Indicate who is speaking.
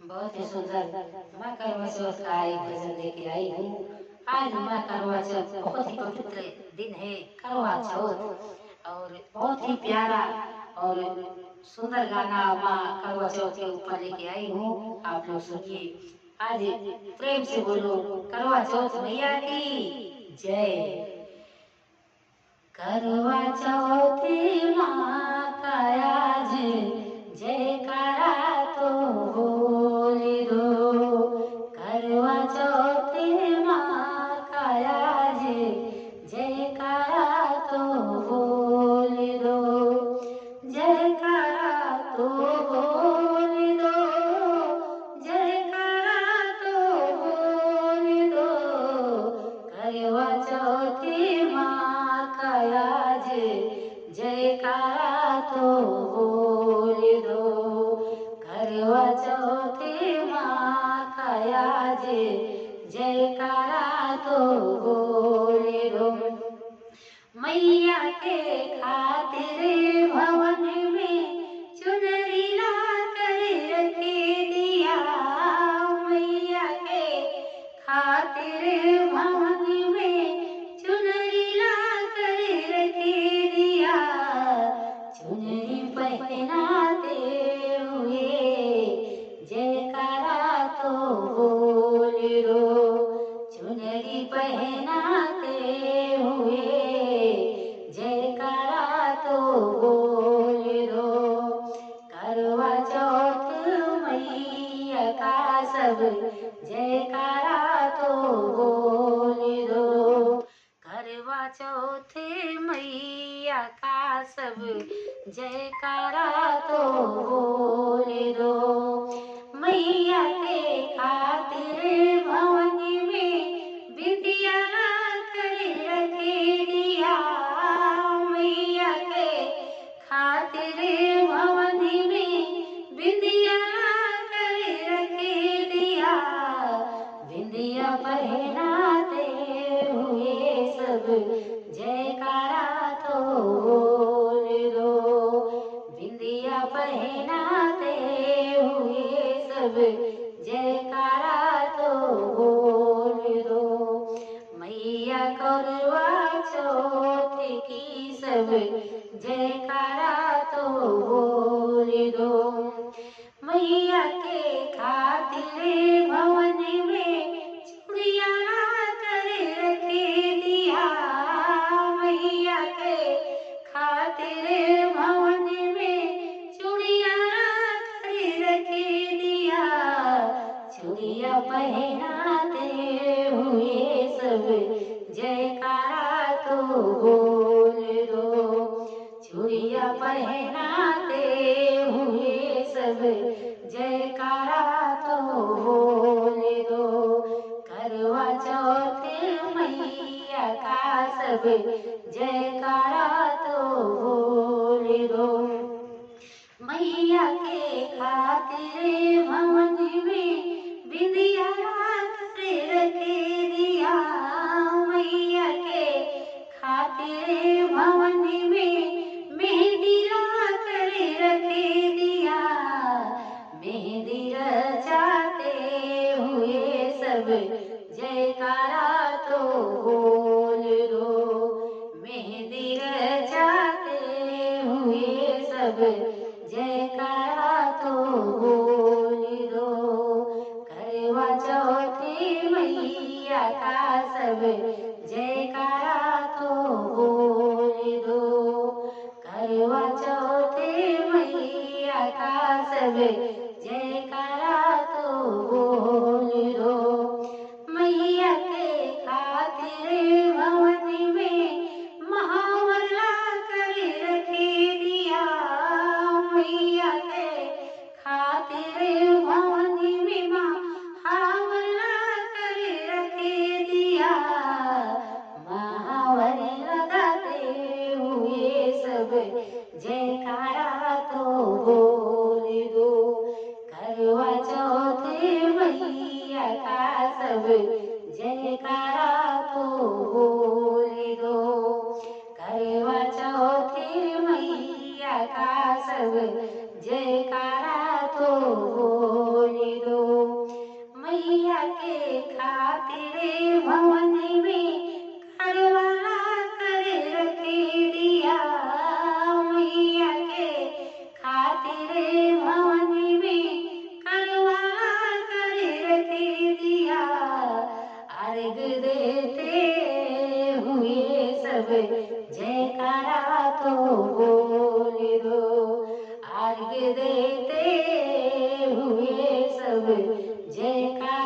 Speaker 1: बहुत ही सुंदर माँ करवा चौथ का एक भजन लेके आई हूँ। आज माँ करवा चौथ बहुत ही पवित्र दिन है, करवा चौथ, और बहुत ही प्यारा और सुंदर गाना माँ करवा चौथ के ऊपर लेके आई हूँ। आप लोग सुनिए। आज प्रेम से बोलो करवा चौथ मैया की जय। करवा चौथ माँ का आज जयकारा तो बोले दो। करवा चौथ माँ का आज जयकारा तो बोले दो। जयकारा तो बोले दो, जयकारा तो बोले दो। करवा चौथ माँ का आज जयकारा तो बोले दो। करवा चौथ माँ का आज जयकारा तो बोले दो। मैया के खातिर भवन में चुनरी ला कर रखे दिया। मैया के खातिर भवन में चुनरी ला कर रखे दिया। चुनरी पहनाते हुए जयकारा तो बोले दो। चुनरी पहनाते हुए जयकारा तो बोले दो। करवा चौथ मैया का सब जयकारा तो बोले दो। करवा चौथ मैया का सब जयकारा तो बोले दो। मैया के खातिर भवन में विद्या कर रखे दिया। मैया के खातिर भवन में विद्या कर रखे दिया। विद्या पहनाते हुए सब जयकारा तो बोले दो। विद्या पहनाते हुए सब जयकारा तो बोले दो। मैया करवा चौथ की सब जयकारा तो बोले दो। मैया के खातिर भवन में चूड़िया कर रखे दिया। मैया के खातिर भवन में चूड़िया कर रखे दिया। चूड़िया पहनाते हुए सब जयकारा तो बोले दो। चूड़िया पहनाते हुए सब जयकारा तो बोले दो। करवा चौथ मैया का सब जयकारा तो बोले दो। मैया के खातिर भवन में विद्या कर रखे दिया। मैया के खातिर भवन में मेहंदी ला कर रखे दिया। मेहंदी रचाते हुए सब जयकारा तो बोले दो। मेहंदी रचाते हुए सब जयकारा तो बोले दो। करवा चौथ मैया का सब जयकारा तो बोले दो। करवा चौथ मैया का सब जयकारा तो बोले दो। मैया के खातिर भवन में महावर ला कर रखे दिया। मैया के खातिर भवन में महावर ला कर रखे दिया। महावर लगाते हुए सब जयकारा तो बोले दो। करवा चौथ मैया का सब जयकारा तो बोले दो। करवा चौथ मैया का सब जयकारा तो बोले दो। देते हुए सब जयकार